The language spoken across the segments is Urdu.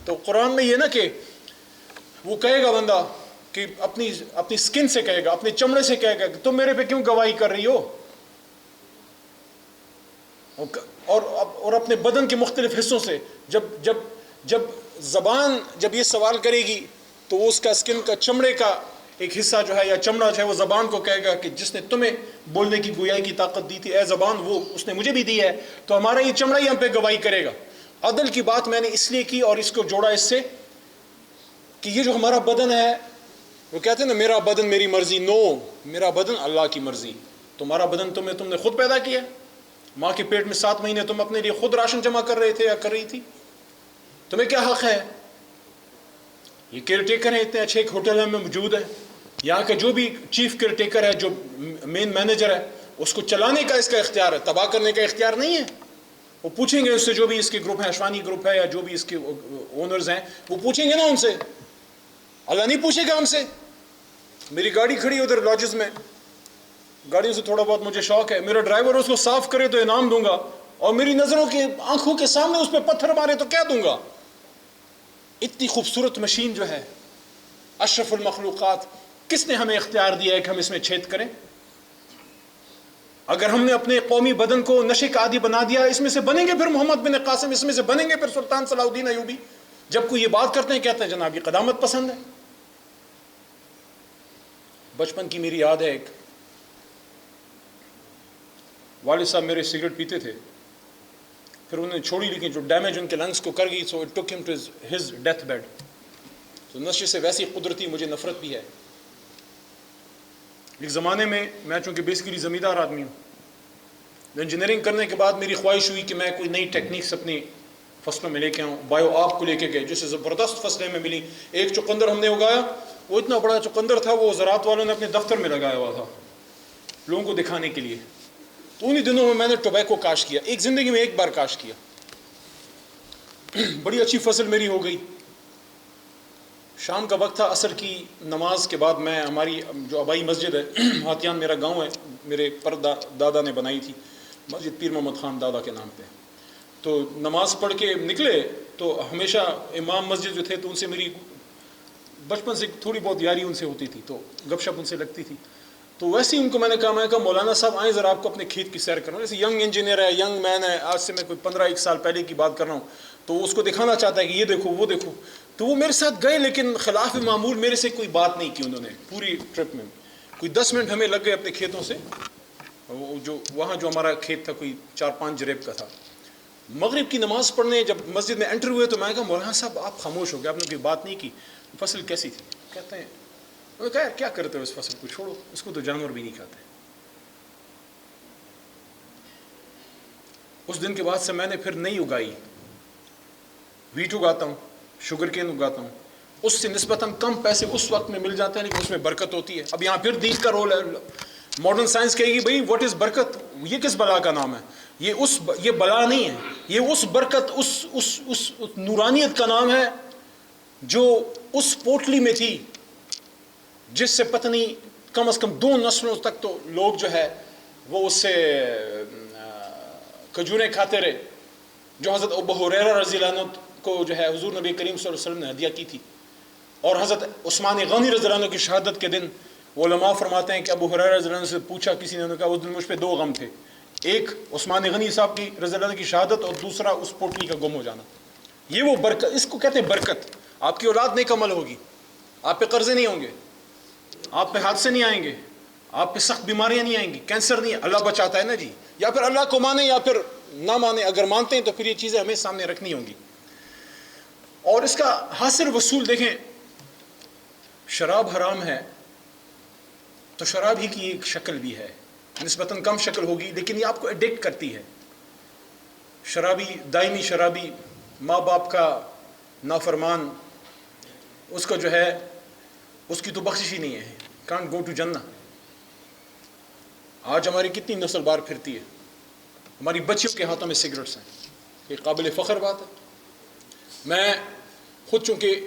تو قرآن میں یہ نا کہ وہ کہے گا بندہ کہ اپنی سکن سے کہے گا، اپنے چمڑے سے کہے گا کہ تم میرے پہ کیوں گواہی کر رہی ہو، اور اپنے بدن کے مختلف حصوں سے جب زبان جب یہ سوال کرے گی تو وہ اس کا سکن کا چمڑے کا ایک حصہ جو ہے یا چمڑا جو ہے وہ زبان کو کہے گا کہ جس نے تمہیں بولنے کی گویائی کی طاقت دی تھی اے زبان، وہ اس نے مجھے بھی دی ہے، تو ہمارا یہ چمڑا ہی ہم پہ گواہی کرے گا۔ عدل کی بات میں نے اس لیے کی اور اس کو جوڑا اس سے کہ یہ جو ہمارا بدن ہے، وہ کہتے ہیں نا میرا بدن میری مرضی، نو، میرا بدن اللہ کی مرضی۔ تمہارا بدن تم نے خود پیدا کیا، ماں کے پیٹ میں 7 مہینے تم اپنے لیے خود راشن جمع کر رہے تھے یا کر رہی تھی، تمہیں کیا حق ہے؟ یہ کیئر ٹیکر ہے، اتنے اچھے ایک ہوٹل میں موجود ہے، یہاں کا جو بھی چیف کیئر ٹیکر ہے، جو مین مینیجر ہے، اس کو چلانے کا اس کا اختیار ہے، تباہ کرنے کا اختیار نہیں ہے۔ وہ پوچھیں گے اس سے، جو بھی اس کے گروپ ہے، اشوانی گروپ ہے یا جو بھی اس کے اونرز ہیں، وہ پوچھیں گے نا ان سے، اللہ نہیں پوچھے گا ہم سے۔ میری گاڑی کھڑی ادھر لاجز میں، گاڑیوں سے تھوڑا بہت مجھے شوق ہے، میرا ڈرائیور اس کو صاف کرے تو انعام دوں گا، اور میری نظروں کے آنکھوں کے سامنے اس پہ پتھر مارے تو کیا دوں گا؟ اتنی خوبصورت مشین جو ہے، اشرف المخلوقات، کس نے ہمیں اختیار دیا ہے کہ ہم اس میں چھید کریں؟ اگر ہم نے اپنے قومی بدن کو نشے کا عادی بنا دیا، اس میں سے بنیں گے پھر محمد بن قاسم، اس میں سے بنیں گے پھر سلطان صلاح الدین ایوبی۔ جب کوئی یہ بات کرتے ہیں کہتے ہیں جناب یہ قدامت پسند ہے۔ بچپن کی میری یاد ہے، ایک والد صاحب میرے سگریٹ پیتے تھے، پھر انہوں نے چھوڑی، لیکن جو ڈیمیج ان کے لنگس کو کر گئی، سو اٹ ٹک ہم ٹو ہز ڈیتھ بیڈ۔ تو نشے سے ویسی قدرتی مجھے نفرت بھی ہے۔ ایک زمانے میں میں چونکہ بیسیکلی زمیندار آدمی ہوں، انجینئرنگ کرنے کے بعد میری خواہش ہوئی کہ میں کوئی نئی ٹیکنیکس اپنی فصلوں میں لے کے آؤں۔ بایو آپ کو لے کے گئے، جسے زبردست فصلیں میں ملی۔ ایک چقندر ہم نے اگایا، وہ اتنا بڑا چقندر تھا، وہ زراعت والوں نے اپنے دفتر میں لگایا ہوا تھا لوگوں کو دکھانے کے لیے۔ تو انہی دنوں میں نے ٹوبیکو کاشت کیا، ایک زندگی میں ایک بار کاشت کیا، بڑی اچھی فصل میری ہو گئی۔ شام کا وقت تھا، عصر کی نماز کے بعد میں، ہماری جو آبائی مسجد ہے، ہاتھیان میرا گاؤں ہے، میرے دادا نے بنائی تھی مسجد، پیر محمد خان دادا کے نام پہ۔ تو نماز پڑھ کے نکلے تو ہمیشہ امام مسجد جو تھے تو ان سے میری بچپن سے تھوڑی بہت یاری ان سے ہوتی تھی، تو گپ شپ ان سے لگتی تھی۔ تو ویسے ہی ان کو میں نے کہا مولانا صاحب آئیں ذرا آپ کو اپنے کھیت کی سیر کرنا، جیسے ینگ انجینئر ہے، ینگ مین ہے، آج سے میں کوئی 15 سال پہلے کی بات کر رہا ہوں، تو اس کو دکھانا چاہتا ہے کہ یہ دیکھو وہ دیکھو۔ تو وہ میرے ساتھ گئے، لیکن خلاف معمول میرے سے کوئی بات نہیں کی انہوں نے پوری ٹرپ میں۔ کوئی 10 منٹ ہمیں لگ گئے اپنے کھیتوں سے، وہ جو وہاں جو ہمارا کھیت تھا کوئی 4-5 جریب کا تھا۔ مغرب کی نماز پڑھنے جب مسجد میں انٹر ہوئے تو میں کہا مولانا صاحب آپ خاموش ہو گئے، آپ نے کوئی بات نہیں کی، فصل کیسی تھی؟ کہتے ہیں انہوں نے کہا یار کیا کرتے ہو اس فصل کو، چھوڑو اس کو، تو جانور بھی نہیں کھاتے۔ اس دن کے بعد سے میں نے پھر نہیں اگائی، ویٹ اگاتا ہوں، شوگر کین اگاتا ہوں، اس سے نسبتاً کم پیسے اس وقت میں مل جاتے ہیں، لیکن اس میں برکت ہوتی ہے۔ اب یہاں پھر دین کا رول ہے۔ ماڈرن سائنس کہے گی بھئی واٹ از برکت، یہ کس بلا کا نام ہے؟ یہ بلا نہیں ہے، یہ اس برکت، اس نورانیت کا نام ہے جو اس پوٹلی میں تھی، جس سے پتہ نہیں کم از کم 2 نسلوں تک تو لوگ جو ہے وہ اس سے کھجوریں کھاتے رہے، جو حضرت ابو ہریرہ رضی اللہ عنہ کو جو ہے حضور نبی کریم صلی اللہ علیہ وسلم نے ہدیہ کی تھی۔ اور حضرت عثمان غنی رضی اللہ عنہ کی شہادت کے دن علماء فرماتے ہیں کہ ابو ہریرہ رضی اللہ عنہ سے پوچھا کسی نے، انہوں نے کہا اس دن مجھ پہ 2 غم تھے، ایک عثمان غنی صاحب کی رضی اللہ عنہ کی شہادت، اور دوسرا اس پوٹلی کا گم ہو جانا۔ یہ وہ برکت، اس کو کہتے ہیں برکت۔ آپ کی اولاد نیک عمل ہوگی، آپ پہ قرضے نہیں ہوں گے، آپ پہ حادثے نہیں آئیں گے، آپ پہ سخت بیماریاں نہیں آئیں گی، کینسر نہیں، اللہ بچاتا ہے نا جی۔ یا پھر اللہ کو مانے یا پھر نہ مانے، اگر مانتے ہیں تو پھر یہ چیزیں ہمیں سامنے رکھنی ہوں گی۔ اور اس کا حاصل وصول دیکھیں، شراب حرام ہے تو شراب ہی کی ایک شکل بھی ہے، نسبتاً کم شکل ہوگی، لیکن یہ آپ کو ایڈکٹ کرتی ہے۔ شرابی، دائمی شرابی، ماں باپ کا نافرمان، اس کو جو ہے اس کی تو بخشش ہی نہیں ہے، کانٹ گو ٹو جنہ۔ آج ہماری کتنی نسل بار پھرتی ہے، ہماری بچیوں کے ہاتھوں میں سگریٹس ہیں، یہ قابل فخر بات ہے۔ میں خود چونکہ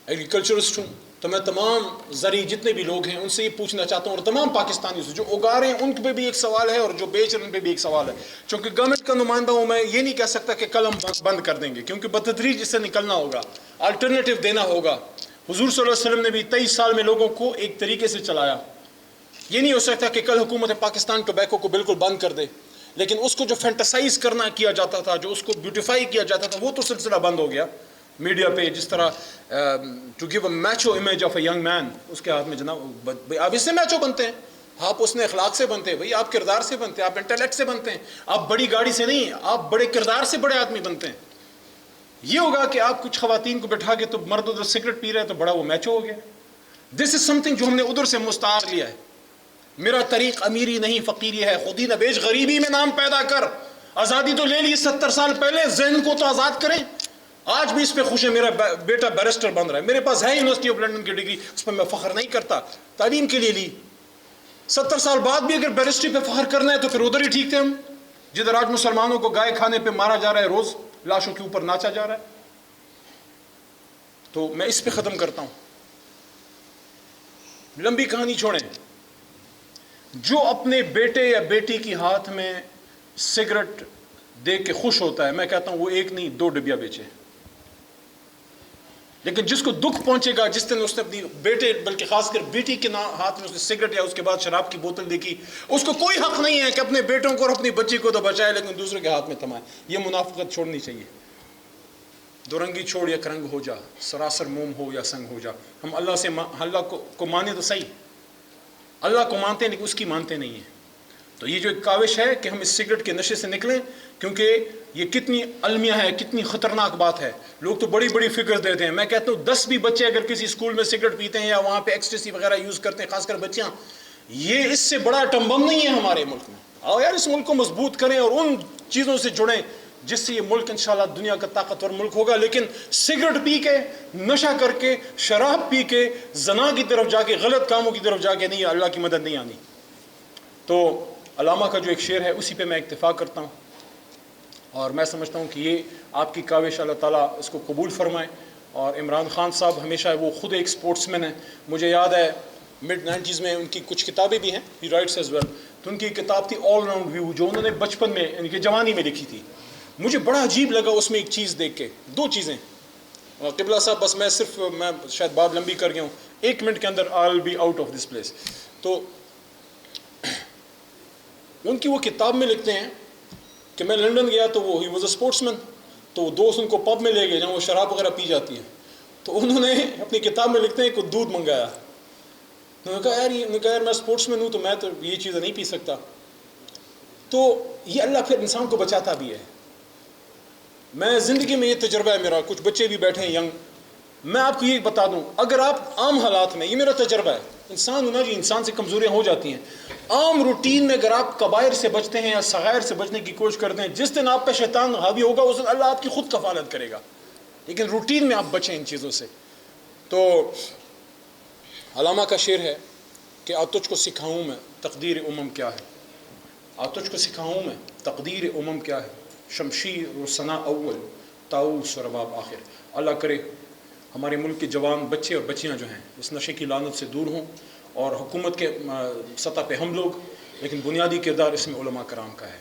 ایگریکلچرسٹ ہوں تو میں تمام زرعی جتنے بھی لوگ ہیں ان سے یہ پوچھنا چاہتا ہوں، اور تمام پاکستانیوں سے جو اگا رہے ہیں ان پہ بھی ایک سوال ہے، اور جو بیچ رہے ہیں ان پہ بھی ایک سوال ہے۔ چونکہ گورنمنٹ کا نمائندہ ہوں میں، یہ نہیں کہہ سکتا کہ کل ہم بند کر دیں گے، کیونکہ بتدریج اس سے نکلنا ہوگا۔ الٹرنیٹو دینا ہوگا. حضور صلی اللہ علیہ وسلم نے بھی 23 سال میں لوگوں کو ایک طریقے سے چلایا. یہ نہیں ہو سکتا کہ کل حکومت پاکستان ٹوبیکو کو بالکل بند کر دے, لیکن اس کو جو فینٹاسائز کرنا کیا جاتا تھا, جو اس کو بیوٹیفائی کیا جاتا تھا, وہ تو سلسلہ بند ہو گیا میڈیا پہ. جس طرح to give a macho image of a young man, اس کے ہاتھ میں جناب آپ اس سے میچو بنتے ہیں, آپ اس نے اخلاق سے بنتے ہیں بھائی, آپ کردار سے بنتے ہیں, آپ انٹیلیکٹ سے بنتے ہیں, آپ بڑی گاڑی سے نہیں, آپ بڑے کردار سے بڑے آدمی بنتے ہیں. یہ ہوگا کہ آپ کچھ خواتین کو بٹھا کے تو مرد ادھر سگریٹ پی رہے ہیں تو بڑا وہ میچو ہو گیا. دس از سم تھنگ جو ہم نے ادھر سے مستعار لیا ہے. میرا طریق امیری نہیں فقیری ہے, خودی نہ بیچ غریبی میں نام پیدا کر. آزادی تو لے لی 70 سال پہلے, ذہن کو تو آزاد کریں. آج بھی اس پہ خوش ہے, میرا بیٹا بیرسٹر بن رہا ہے, میرے پاس ہے یونیورسٹی آف لنڈن کی ڈگری, اس پہ میں فخر نہیں کرتا, تعلیم کے لیے لی. 70 سال بعد بھی اگر بیرسٹری پہ فخر کرنا ہے تو پھر ادھر ہی ٹھیک تھے ہم, جدھر آج مسلمانوں کو گائے کھانے پہ مارا جا رہا ہے, روز لاشوں کے اوپر ناچا جا رہا ہے. تو میں اس پہ ختم کرتا ہوں, لمبی کہانی چھوڑیں. جو اپنے بیٹے یا بیٹی کی ہاتھ میں سگریٹ دیکھ کے خوش ہوتا ہے, میں کہتا ہوں وہ ایک نہیں 2 ڈبیا بیچے. لیکن جس کو دکھ پہنچے گا جس دن اس نے اپنی بیٹے, بلکہ خاص کر بیٹی کے ہاتھ میں اس نے سگریٹ یا اس کے بعد شراب کی بوتل دیکھی, اس کو کوئی حق نہیں ہے کہ اپنے بیٹوں کو اور اپنی بچی کو تو بچائے لیکن دوسرے کے ہاتھ میں تھمائے. یہ منافقت چھوڑنی چاہیے. دو رنگی چھوڑ یا کرنگ ہو جا, سراسر موم ہو یا سنگ ہو جا. ہم اللہ کو مانے تو صحیح, اللہ کو مانتے ہیں لیکن اس کی مانتے نہیں ہیں. تو یہ جو ایک کاوش ہے کہ ہم اس سگریٹ کے نشے سے نکلیں, کیونکہ یہ کتنی المیہ ہے, کتنی خطرناک بات ہے. لوگ تو بڑی بڑی فگرز دیتے ہیں. میں کہتا ہوں 10 بھی بچے اگر کسی اسکول میں سگریٹ پیتے ہیں یا وہاں پہ ایکسٹیسی وغیرہ یوز کرتے ہیں, خاص کر بچیاں, یہ اس سے بڑا ایٹم بم نہیں ہے ہمارے ملک میں. آؤ یار اس ملک کو مضبوط کریں اور ان چیزوں سے جڑیں جس سے یہ ملک انشاءاللہ دنیا کا طاقتور ملک ہوگا. لیکن سگریٹ پی کے, نشہ کر کے, شراب پی کے, زنا کی طرف جا کے, غلط کاموں کی طرف جا کے نہیں, اللہ کی مدد نہیں آنی. تو علامہ کا جو ایک شعر ہے اسی پہ میں اکتفا کرتا ہوں, اور میں سمجھتا ہوں کہ یہ آپ کی کاوش اللہ تعالیٰ اس کو قبول فرمائے. اور عمران خان صاحب ہمیشہ وہ خود ایک سپورٹس مین ہیں. مجھے یاد ہے mid 90s میں ان کی کچھ کتابیں بھی ہیں, ہی رائٹس ایز ویل. تو ان کی کتاب تھی آل راؤنڈ ویو, جو انہوں نے بچپن میں ان کی جوانی میں لکھی تھی. مجھے بڑا عجیب لگا اس میں ایک چیز دیکھ کے, 2 چیزیں. قبلہ صاحب بس میں شاید بات لمبی کر گیا ہوں, 1 منٹ کے اندر I will be out of this place. تو ان کی وہ کتاب میں لکھتے ہیں کہ میں لنڈن گیا تو وہ ہی واز اے اسپورٹس مین, تو وہ دوست ان کو پب میں لے گئے جہاں وہ شراب وغیرہ پی جاتی ہے. تو انہوں نے اپنی کتاب میں لکھتے ہیں کہ دودھ منگایا. انہوں نے کہا یار میں اسپورٹس مین ہوں تو میں تو یہ چیزیں نہیں پی سکتا. تو یہ اللہ پھر انسان کو بچاتا بھی ہے. میں زندگی میں یہ تجربہ ہے میرا, کچھ بچے بھی بیٹھے ہیں ینگ, میں آپ کو یہ بتا دوں, اگر آپ عام حالات میں, یہ میرا تجربہ ہے, انسان ہونا جی انسان سے کمزوریاں ہو جاتی ہیں, عام روٹین میں اگر آپ کبائر سے بچتے ہیں یا صغائر سے بچنے کی کوشش کرتے ہیں, جس دن آپ پہ شیطان حاوی ہوگا اس دن اللہ آپ کی خود کفالت کرے گا. لیکن روٹین میں آپ بچیں ان چیزوں سے. تو علامہ کا شعر ہے کہ آ تجھ کو سکھاؤں میں تقدیر امم کیا ہے, آ تجھ کو سکھاؤں میں تقدیر امم کیا ہے, شمشیر و ثنا اول طاؤس و رباب آخر. اللہ کرے ہمارے ملک کے جوان بچے اور بچیاں جو ہیں اس نشے کی لعنت سے دور ہوں, اور حکومت کے سطح پہ ہم لوگ, لیکن بنیادی کردار اس میں علماء کرام کا ہے.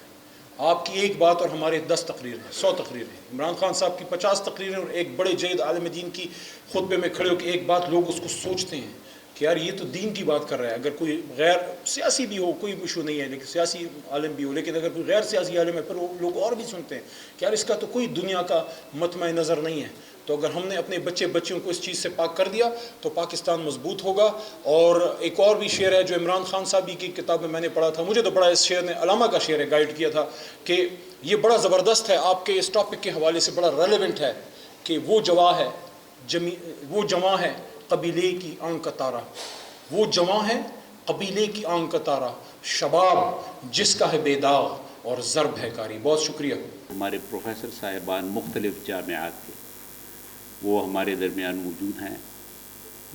آپ کی ایک بات اور ہمارے 10 تقریر ہیں, 100 تقریر ہیں. عمران خان صاحب کی 50 تقریریں اور ایک بڑے جید عالم دین کی خطبے میں کھڑے ہو کہ ایک بات لوگ اس کو سوچتے ہیں کہ یار یہ تو دین کی بات کر رہا ہے. اگر کوئی غیر سیاسی بھی ہو کوئی ایشو نہیں ہے, لیکن سیاسی عالم بھی ہو, لیکن اگر کوئی غیر سیاسی عالم ہے پھر وہ لوگ اور بھی سنتے ہیں کہ یار اس کا تو کوئی دنیا کا مطمع نظر نہیں ہے. تو اگر ہم نے اپنے بچیوں کو اس چیز سے پاک کر دیا تو پاکستان مضبوط ہوگا. اور ایک اور بھی شعر ہے جو عمران خان صاحب کی کتاب میں نے پڑھا تھا, مجھے تو بڑا اس شعر نے, علامہ کا شعر ہے, گائیڈ کیا تھا کہ یہ بڑا زبردست ہے, آپ کے اس ٹاپک کے حوالے سے بڑا ریلیونٹ ہے کہ وہ جواں ہے قبیلے کی آنکھ کا تارا, وہ جواں ہے قبیلے کی آنکھ کا تارا, شباب جس کا ہے بے داغ اور ضرب ہے کاری. بہت شکریہ. ہمارے پروفیسر صاحبان مختلف جامعات کے وہ ہمارے درمیان موجود ہیں,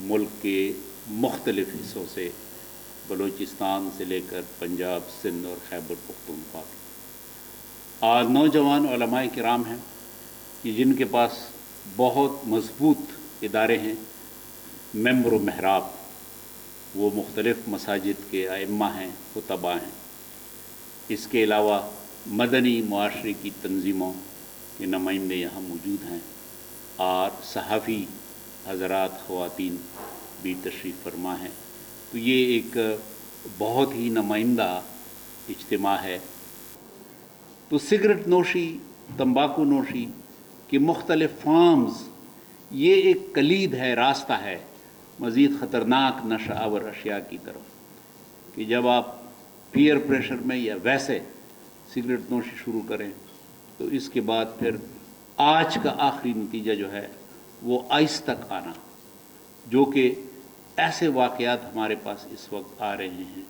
ملک کے مختلف حصوں سے, بلوچستان سے لے کر پنجاب, سندھ اور خیبر پختونخوا. آج نوجوان علماء کرام ہیں کہ جن کے پاس بہت مضبوط ادارے ہیں, ممبر و محراب, وہ مختلف مساجد کے ائمہ ہیں, خطباء ہیں. اس کے علاوہ مدنی معاشرے کی تنظیموں کے نمائندے یہاں موجود ہیں. اور صحافی حضرات خواتین بھی تشریف فرما ہیں. تو یہ ایک بہت ہی نمائندہ اجتماع ہے. تو سگریٹ نوشی، تمباکو نوشی کے مختلف فارمز، یہ ایک کلید ہے، راستہ ہے مزید خطرناک نشہ آور اشیاء کی طرف، کہ جب آپ پیئر پریشر میں یا ویسے سگریٹ نوشی شروع کریں تو اس کے بعد پھر آج کا آخری نتیجہ جو ہے وہ آئس تک آنا، جو کہ ایسے واقعات ہمارے پاس اس وقت آ رہے ہیں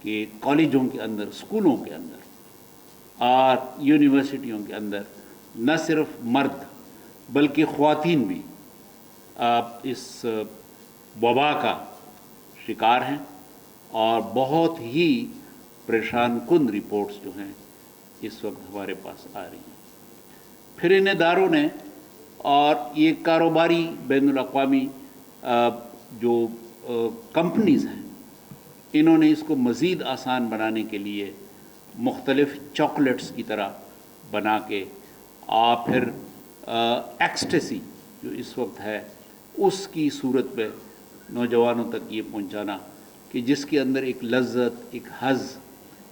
کہ کالجوں کے اندر، اسکولوں کے اندر اور یونیورسٹیوں کے اندر نہ صرف مرد بلکہ خواتین بھی اس وبا کا شکار ہیں، اور بہت ہی پریشان کن رپورٹس جو ہیں اس وقت ہمارے پاس آ رہی ہیں. پھر ان اداروں نے اور یہ کاروباری بین الاقوامی جو کمپنیز ہیں، انہوں نے اس کو مزید آسان بنانے کے لیے مختلف چاکلیٹس کی طرح بنا کے، اور پھر ایکسٹیسی جو اس وقت ہے اس کی صورت میں نوجوانوں تک یہ پہنچانا کہ جس کے اندر ایک لذت، ایک حظ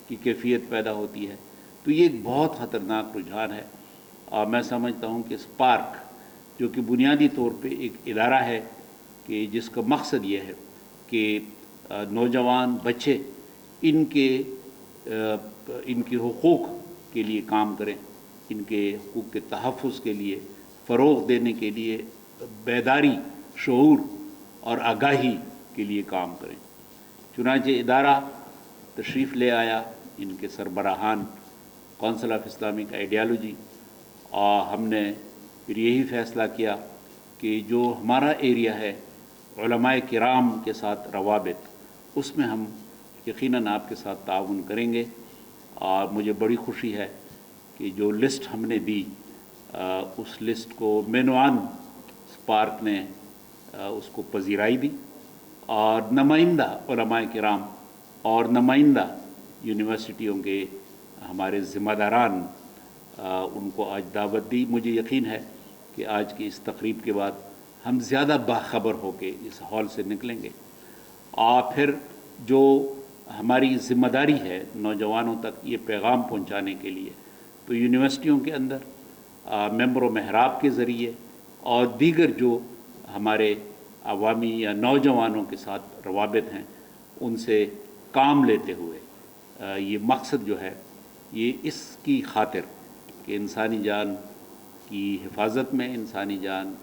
کی کیفیت پیدا ہوتی ہے. تو یہ ایک بہت خطرناک رجحان ہے. اور میں سمجھتا ہوں کہ اسپارک جو کہ بنیادی طور پہ ایک ادارہ ہے کہ جس کا مقصد یہ ہے کہ نوجوان بچے ان کے حقوق کے لیے کام کریں، ان کے حقوق کے تحفظ کے لیے فروغ دینے کے لیے بیداری، شعور اور آگاہی کے لیے کام کریں. چنانچہ ادارہ تشریف لے آیا، ان کے سربراہان کونسل آف اسلامک آئیڈیالوجی، اور ہم نے پھر یہی فیصلہ کیا کہ جو ہمارا ایریا ہے علماء کرام کے ساتھ روابط، اس میں ہم یقیناً آپ کے ساتھ تعاون کریں گے. اور مجھے بڑی خوشی ہے کہ جو لسٹ ہم نے دی اس لسٹ کو مینوان اسپارک نے اس کو پذیرائی دی، اور نمائندہ علماء کرام اور نمائندہ یونیورسٹیوں کے ہمارے ذمہ داران ان کو آج دعوت دی. مجھے یقین ہے کہ آج کی اس تقریب کے بعد ہم زیادہ باخبر ہو کے اس ہال سے نکلیں گے، اور پھر جو ہماری ذمہ داری ہے نوجوانوں تک یہ پیغام پہنچانے کے لیے، تو یونیورسٹیوں کے اندر ممبر و محراب کے ذریعے اور دیگر جو ہمارے عوامی یا نوجوانوں کے ساتھ روابط ہیں ان سے کام لیتے ہوئے یہ مقصد جو ہے یہ اس کی خاطر کہ انسانی جان کی حفاظت میں، انسانی جان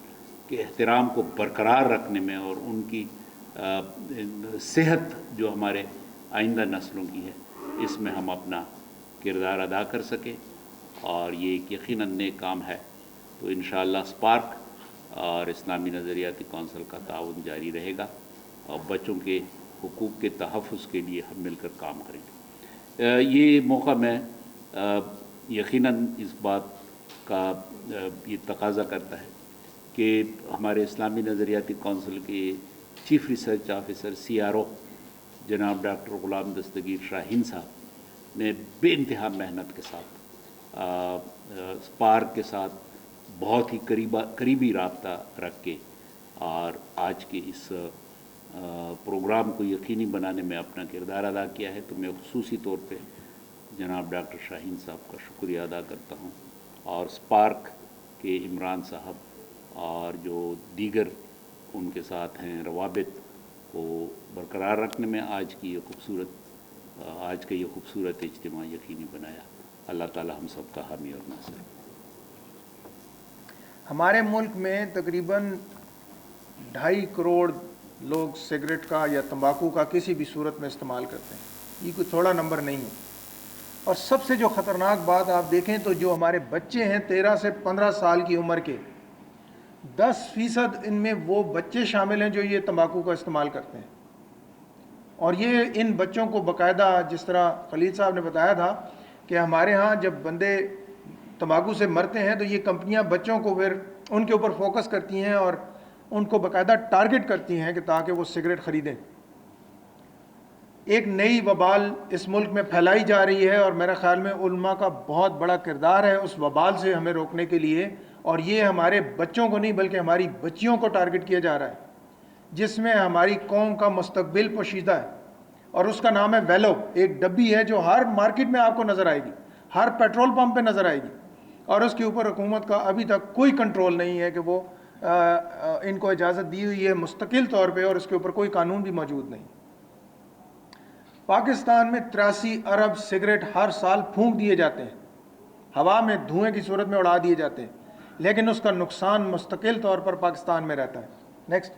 کے احترام کو برقرار رکھنے میں، اور ان کی صحت جو ہمارے آئندہ نسلوں کی ہے اس میں ہم اپنا کردار ادا کر سکیں. اور یہ ایک یقیناً نیک کام ہے. تو انشاءاللہ اسپارک اور اسلامی نظریاتی کونسل کا تعاون جاری رہے گا، اور بچوں کے حقوق کے تحفظ کے لیے ہم مل کر کام کریں گے. یہ موقع میں یقیناً اس بات کا یہ تقاضا کرتا ہے کہ ہمارے اسلامی نظریاتی کونسل کے چیف ریسرچ آفیسر CRO جناب ڈاکٹر غلام دستگیر شاہین صاحب نے بے انتہا محنت کے ساتھ اسپارک کے ساتھ بہت ہی قریبی رابطہ رکھ کے اور آج کے اس پروگرام کو یقینی بنانے میں اپنا کردار ادا کیا ہے. تو میں خصوصی طور پہ جناب ڈاکٹر شاہین صاحب کا شکریہ ادا کرتا ہوں، اور اسپارک کے عمران صاحب اور جو دیگر ان کے ساتھ ہیں روابط کو برقرار رکھنے میں آج کا یہ خوبصورت اجتماع یقینی بنایا. اللہ تعالی ہم سب کا حامی اور ناصر. ہمارے ملک میں تقریباً 2.5 کروڑ لوگ سگریٹ کا یا تمباکو کا کسی بھی صورت میں استعمال کرتے ہیں. یہ کوئی تھوڑا نمبر نہیں ہے. اور سب سے جو خطرناک بات آپ دیکھیں تو جو ہمارے بچے ہیں 13 سے 15 سال کی عمر کے، 10% ان میں وہ بچے شامل ہیں جو یہ تمباکو کا استعمال کرتے ہیں. اور یہ ان بچوں کو باقاعدہ، جس طرح خلیل صاحب نے بتایا تھا کہ ہمارے ہاں جب بندے تمباکو سے مرتے ہیں تو یہ کمپنیاں بچوں کو پھر ان کے اوپر فوکس کرتی ہیں اور ان کو باقاعدہ ٹارگٹ کرتی ہیں کہ تاکہ وہ سگریٹ خریدیں. ایک نئی وبال اس ملک میں پھیلائی جا رہی ہے، اور میرے خیال میں علماء کا بہت بڑا کردار ہے اس وبال سے ہمیں روکنے کے لیے. اور یہ ہمارے بچوں کو نہیں بلکہ ہماری بچیوں کو ٹارگٹ کیا جا رہا ہے، جس میں ہماری قوم کا مستقبل پوشیدہ ہے، اور اس کا نام ہے ویلو. ایک ڈبی ہے جو ہر مارکیٹ میں آپ کو نظر آئے گی، ہر پیٹرول پمپ پہ نظر آئے گی، اور اس کے اوپر حکومت کا ابھی تک کوئی کنٹرول نہیں ہے کہ وہ ان کو اجازت دی ہوئی ہے مستقل طور پہ، اور اس کے اوپر کوئی قانون بھی موجود نہیں. پاکستان میں 83 ارب سگریٹ ہر سال پھونک دیے جاتے ہیں، ہوا میں دھوئیں کی صورت میں اڑا دیے جاتے ہیں، لیکن اس کا نقصان مستقل طور پر پاکستان میں رہتا ہے. نیکسٹ.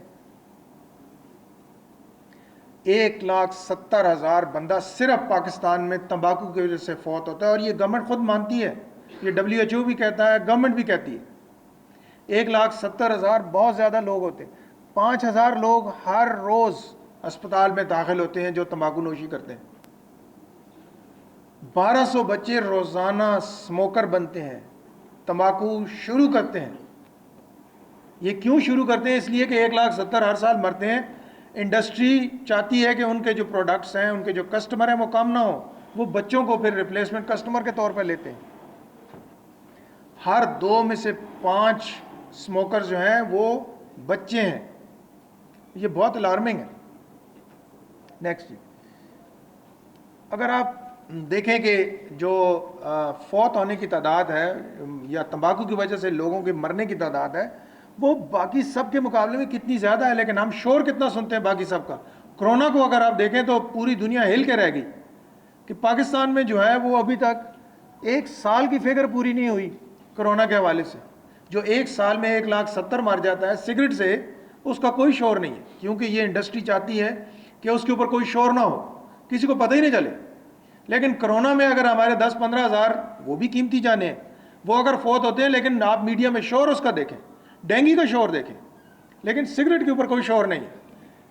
1,70,000 بندہ صرف پاکستان میں تمباکو کی وجہ سے فوت ہوتا ہے، اور یہ گورنمنٹ خود مانتی ہے، یہ WHO بھی کہتا ہے، گورنمنٹ بھی کہتی ہے. 1,70,000 بہت زیادہ لوگ ہوتے ہیں. 5,000 لوگ ہر روز اسپتال میں داخل ہوتے ہیں جو تمباکو نوشی کرتے ہیں. 1,200 بچے روزانہ سموکر بنتے ہیں، تمباکو شروع کرتے ہیں. یہ کیوں شروع کرتے ہیں؟ اس لیے کہ 1,70,000 ہر سال مرتے ہیں. انڈسٹری چاہتی ہے کہ ان کے جو پروڈکٹس ہیں، ان کے جو کسٹمر ہیں وہ کم نہ ہو، وہ بچوں کو پھر ریپلیسمنٹ کسٹمر کے طور پر لیتے ہیں. ہر 2 میں سے 5 سموکر جو ہیں وہ بچے ہیں. یہ بہت الارمنگ ہے. نیکسٹ. اگر آپ دیکھیں کہ جو فوت ہونے کی تعداد ہے یا تمباکو کی وجہ سے لوگوں کے مرنے کی تعداد ہے، وہ باقی سب کے مقابلے میں کتنی زیادہ ہے، لیکن ہم شور کتنا سنتے ہیں باقی سب کا. کرونا کو اگر آپ دیکھیں تو پوری دنیا ہل کے رہ گئی کہ پاکستان میں جو ہے وہ ابھی تک 1 سال کی فگر پوری نہیں ہوئی کرونا کے حوالے سے. جو 1 سال میں 1,70,000 مر جاتا ہے سگریٹ سے، اس کا کوئی شور نہیں ہے، کیونکہ یہ انڈسٹری چاہتی ہے کہ اس کے اوپر کوئی شور نہ ہو، کسی کو پتہ ہی نہیں چلے. لیکن کرونا میں اگر ہمارے 10-15,000 وہ بھی قیمتی جانے ہیں، وہ اگر فوت ہوتے ہیں، لیکن آپ میڈیا میں شور اس کا دیکھیں، ڈینگی کا شور دیکھیں، لیکن سگریٹ کے اوپر کوئی شور نہیں ہے.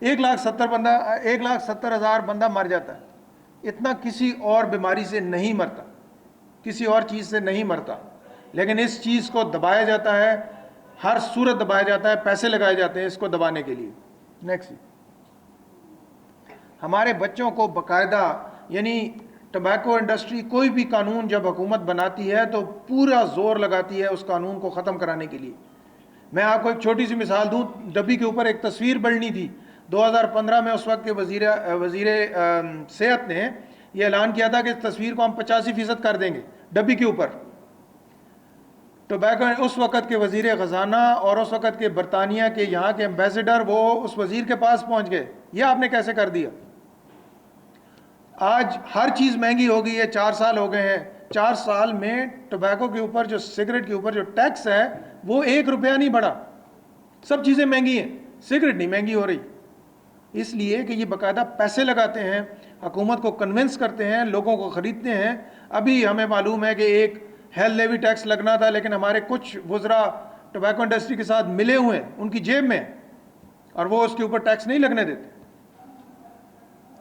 1,70,000 بندہ مر جاتا ہے. اتنا کسی اور بیماری سے نہیں مرتا، کسی اور چیز سے نہیں مرتا، لیکن اس چیز کو دبایا جاتا ہے، ہر صورت دبایا جاتا ہے، پیسے لگائے جاتے ہیں اس کو دبانے کے لیے. نیکسٹ. ہمارے بچوں کو باقاعدہ، یعنی ٹبیکو انڈسٹری کوئی بھی قانون جب حکومت بناتی ہے تو پورا زور لگاتی ہے اس قانون کو ختم کرانے کے لیے. میں آپ کو ایک چھوٹی سی مثال دوں. ڈبی کے اوپر ایک تصویر بڑھنی تھی. 2015 میں اس وقت کے وزیر صحت نے یہ اعلان کیا تھا کہ اس تصویر کو ہم 85% کر دیں گے ڈبی کے اوپر. ٹوبیکو اس وقت کے وزیر خزانہ اور اس وقت کے برطانیہ کے یہاں کے ایمبیسڈر وہ اس وزیر کے پاس پہنچ گئے، یہ آپ نے کیسے کر دیا؟ آج ہر چیز مہنگی ہو گئی ہے. 4 سال ہو گئے ہیں، 4 سال میں ٹوبیکو کے اوپر جو سگریٹ کے اوپر جو ٹیکس ہے وہ 1 روپیہ نہیں بڑھا. سب چیزیں مہنگی ہیں، سگریٹ نہیں مہنگی ہو رہی. اس لیے کہ یہ باقاعدہ پیسے لگاتے ہیں، حکومت کو کنونس کرتے ہیں، لوگوں کو خریدتے ہیں. ابھی ہمیں معلوم ہے کہ ایک ہیلتھ لیوی ٹیکس لگنا تھا، لیکن ہمارے کچھ وزراء ٹوبیکو انڈسٹری کے ساتھ ملے ہوئے ہیں ان کی جیب میں، اور وہ اس کے اوپر ٹیکس نہیں لگنے دیتے.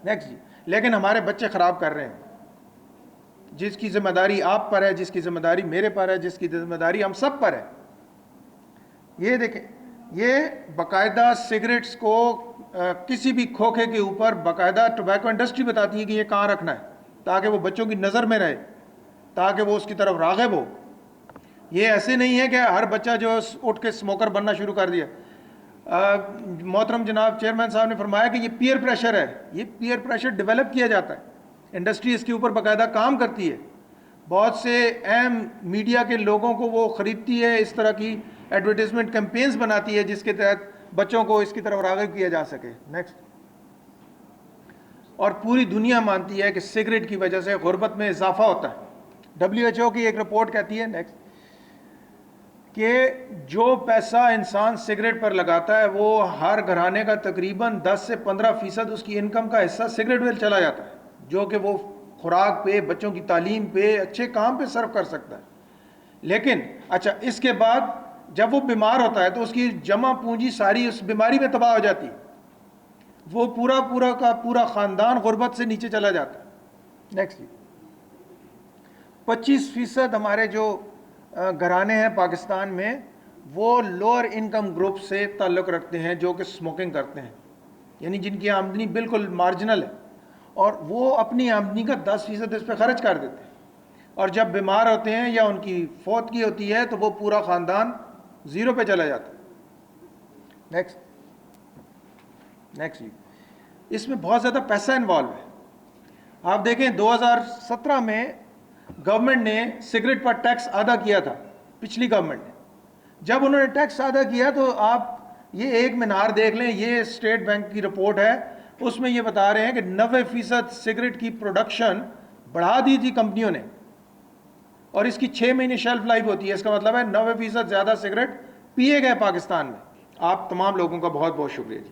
نیکسٹ جی. لیکن ہمارے بچے خراب کر رہے ہیں، جس کی ذمہ داری آپ پر ہے، جس کی ذمہ داری میرے پر ہے، جس کی ذمہ داری ہم سب پر ہے. یہ دیکھیں، یہ باقاعدہ سگریٹس کو کسی بھی کھوکھے کے اوپر باقاعدہ ٹوبیکو انڈسٹری بتاتی ہے کہ یہ کہاں رکھنا ہے، تاکہ وہ بچوں کی نظر میں رہے، تاکہ وہ اس کی طرف راغب ہو. یہ ایسے نہیں ہے کہ ہر بچہ جو اٹھ کے اسموکر بننا شروع کر دیا. محترم جناب چیئرمین صاحب نے فرمایا کہ یہ پیئر پریشر ہے. یہ پیئر پریشر ڈیولپ کیا جاتا ہے، انڈسٹری اس کے اوپر باقاعدہ کام کرتی ہے. بہت سے اہم میڈیا کے لوگوں کو وہ خریدتی ہے، اس طرح کی ایڈورٹیزمنٹ کیمپینز بناتی ہے جس کے تحت بچوں کو اس کی طرف راغب کیا جا سکے. نیکسٹ. اور پوری دنیا مانتی ہے کہ سگریٹ کی وجہ سے غربت میں اضافہ ہوتا ہے. WHO کی ایک رپورٹ کہتی ہے نیکسٹ کہ جو پیسہ انسان سگریٹ پر لگاتا ہے وہ ہر گھرانے کا تقریباً 10 سے 15% اس کی انکم کا حصہ سگریٹ میں چلا جاتا ہے، جو کہ وہ خوراک پہ، بچوں کی تعلیم پہ، اچھے کام پہ صرف کر سکتا ہے. لیکن اچھا، اس کے بعد جب وہ بیمار ہوتا ہے تو اس کی جمع پونجی ساری اس بیماری میں تباہ ہو جاتی ہے، وہ پورا کا پورا خاندان غربت سے نیچے چلا جاتا ہے. نیکسٹ. 25% ہمارے جو گھرانے ہیں پاکستان میں وہ لوور انکم گروپ سے تعلق رکھتے ہیں، جو کہ سموکنگ کرتے ہیں، یعنی جن کی آمدنی بالکل مارجنل ہے، اور وہ اپنی آمدنی کا 10% اس پہ خرچ کر دیتے ہیں، اور جب بیمار ہوتے ہیں یا ان کی فوتگی ہوتی ہے تو وہ پورا خاندان 0 پہ چلا جاتا ہے. نیکسٹ جی. اس میں بہت زیادہ پیسہ انوالو ہے. آپ دیکھیں 2017 میں گورنمنٹ نے سگریٹ پر ٹیکس ادا کیا تھا, پچھلی گورنمنٹ نے. جب انہوں نے ٹیکس ادا کیا تو آپ یہ ایک مینار دیکھ لیں, یہ اسٹیٹ بینک کی رپورٹ ہے, اس میں یہ بتا رہے ہیں کہ 90% سگریٹ کی پروڈکشن بڑھا دی تھی کمپنیوں نے, اور اس کی 6 مہینے شیلف لائف ہوتی ہے. اس کا مطلب ہے 90% زیادہ سگریٹ پیے گئے پاکستان میں. آپ تمام لوگوں کا بہت بہت شکریہ جی.